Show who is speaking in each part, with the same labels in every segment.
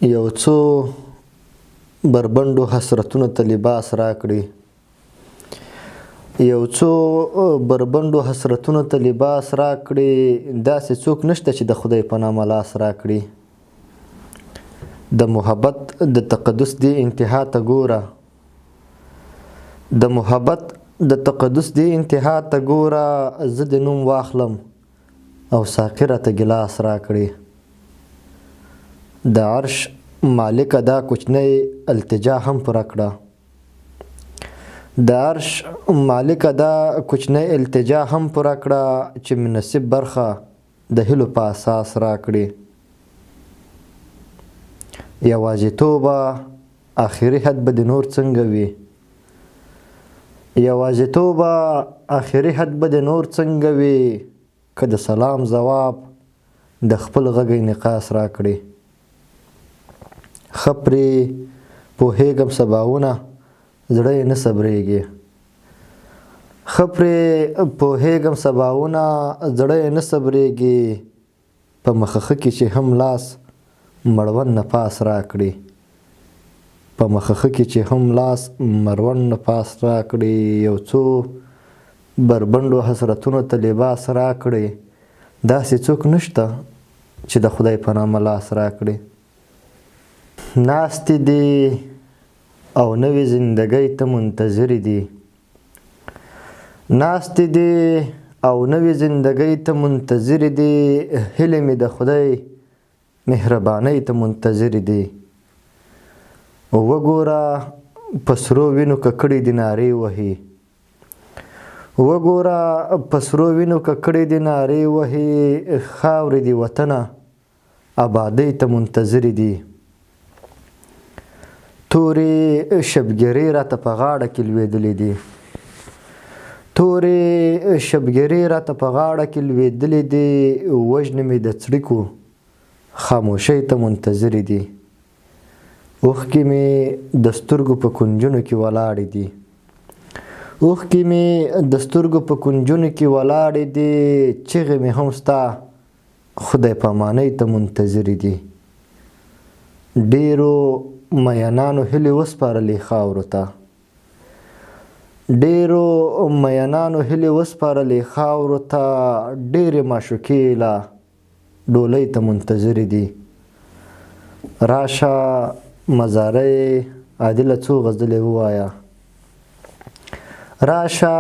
Speaker 1: یو څو بربنډو حسرتونو ته لباس راکړي، یو څو بربنډو حسرتونو ته لباس راکړي. داسې څوک نشته چې د خدای په نامه لاس راکړي. د محبت د تقدس دی انتها ته ګوره، د محبت د تقدس دی انتها ته ګوره. زه د نوم واخلم او ساقي راته ګلاس راکړي. د عرش مالکه دا کوچنی التجا هم پوره کړه، د عرش مالکه دا کوچنی التجا هم پوره کړه چې مناسب برخه د هیلو په اساس راکړي. یوازیتوبه آخري حد به د نور څنګه وي، یوازیتوبه آخري حد به د نور څنګه وي که د سلام ځواب د خپل غږ انعکاس راکړي. ښه پرې پوهېږم سباونه زړه یې نه صبرېږي، ښه پرې پوهېږم سباونه زړه یې نه صبرېږي. په مخخه کې چې هم لاس مړوند نه پاس راکړي، په مخخه کې چې هم لاس مړوند نه پاس راکړي. یو څو بربنډو حسرتونو ته لباس راکړي. داسې څوک نشته چې د خدای په نامه لاس راکړي. ناستې دي او نوې زندګۍ ته منتظرې دي، ناستې دي او نوې زندګۍ ته منتظرې دي. هیلې مې د خدای مهربانۍ ته منتظرې دي. وګوره په سرو وینو ککړې دي نارې وهي، وګوره په سرو وینو ککړې دي نارې وهي. خاورې دي وطنه آبادۍ ته منتظرې دي. تورې شبګیرې راته په غاړه کې لوېدلې دي، تورې شبګیرې راته په غاړه کې لوېدلې دي. وژنې مې د څړیکو خاموشۍ ته منتظرې دي. اوښکې مې د سترګو په کنجونو کې ولاړې دي، اوښکې مې د سترګو په کنجونو کې ولاړې دي. چغې مې هم ستا خدای پامانۍ ته منتظرې دي. ډېرو مینانو هیلې وسپارلې خاورو ته، ډېرو مینانو هیلې وسپارلې خاورو ته. ډېرې معشوقې لا ډولۍ ته منتظرې دي. راشه مزارۍ عادله څو غزلې ووایه، راشه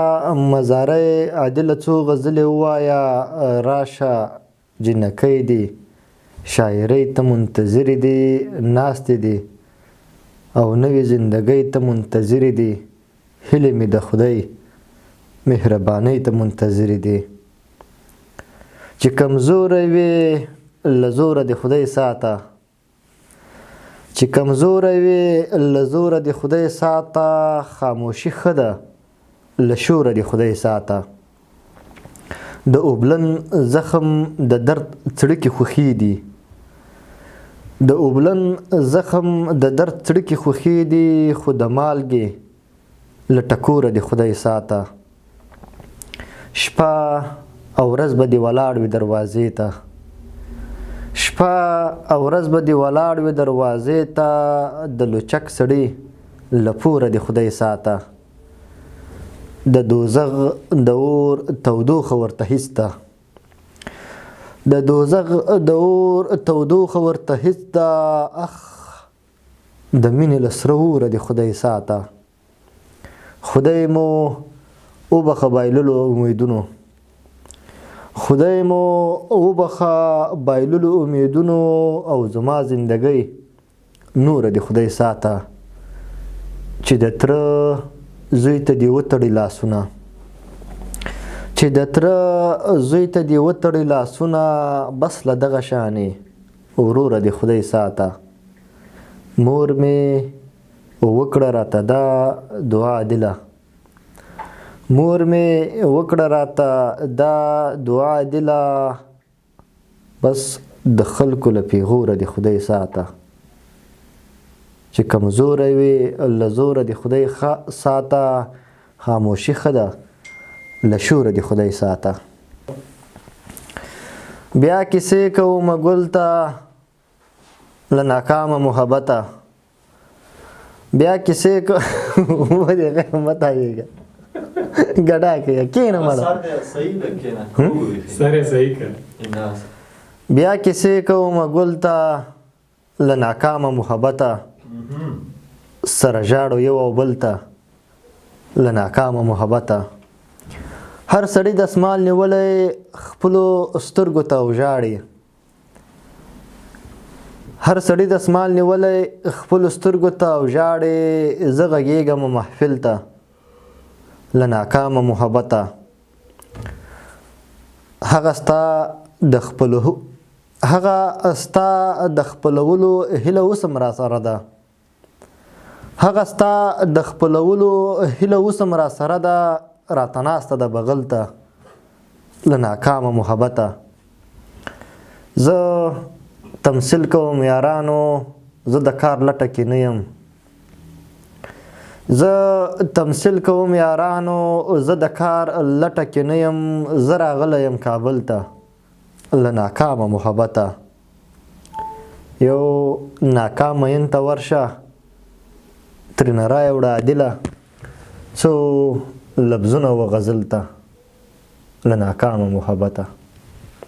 Speaker 1: مزارۍ عادله څو غزلې ووایه. راشه جنکۍ دي شاعرۍ ته منتظرې دي. ناستې دي او نوې زندګۍ ته منتظرې دي. هیلې مې د خدای مهربانۍ ته منتظرې دي. چې کمزوری وې له زوره د خدای ساته، چې کمزوری وې له زوره د خدای ساته. خاموشي ښه ده له شوره د خدای ساته. د اوبلن زخم د درد څړیکې خوښې دي، د اوبلن زخم د درد څړیکې خوښې دي. خو د مالګې له ټکوره د خدای ساته. شپه او ورځ به دې ولاړ وي دروازې ته، شپه او ورځ به دې ولاړ وي دروازې ته. د لوچک سړي له پوره د خدای ساته. د دوزخ د اور تودوخه ورته هېڅ ده، د دوزخ د اور تودوخه ورته هېڅ ده. اخ د مینې له سره اوره د خدای ساته. خدای مو وبخه بایللو امیدونو، خدای مو وبخه بایللو امیدونو. او زما زندګۍ نوره د خدای ساته. چې د تره زوی ته دې وتړي لاسونه، چې د تره زوی ته دې وتړي لاسونه. بس له دغه شانې وروره د خدای ساته. مور مې وکړه راته دا دعا دله، مور مې وکړه راته دا دعا دله. بس د خلکو له پیغوره د خدای ساته. چې کمزوری وې له زوره د خدای ساته. خاموشي ښه ده له شوره د خدای ساته. بیا کیسې کومه ګل ته له ناکامه محبته بیا کیسې ودې غیر مه تاویږه ګډا کې کېنه مړه
Speaker 2: سر یې صحیح کړ
Speaker 1: بیا کیسې کوم ګل ته له ناکامه محبته سره ژاړو یو او بل ته له ناکامه محبته هر سړی دستمال نیولی خپلو سترګو ته وژاړي هر سړی دستمال نیولی خپلو سترګو ته وژاړي زه غږېږم محفل ته له ناکامه محبته هغه ستا د خپلولو هیله اوس هم راسره ده هغه ستا د خپلولو هیله اوس هم راسره ده راته ناسته ده بغل ته له ناکامه محبته زه تمثیل کوم یارانو زه د کار لټه کې نه یم زه تمثیل کوم یارانو زه د کار لټه کې نه یم زه راغلی یم کابل ته له ناکامه محبته یو ناکام مین ته ورشه ترېنه راوړه عادله څو لفظونه و غزل ته له ناکامه محبته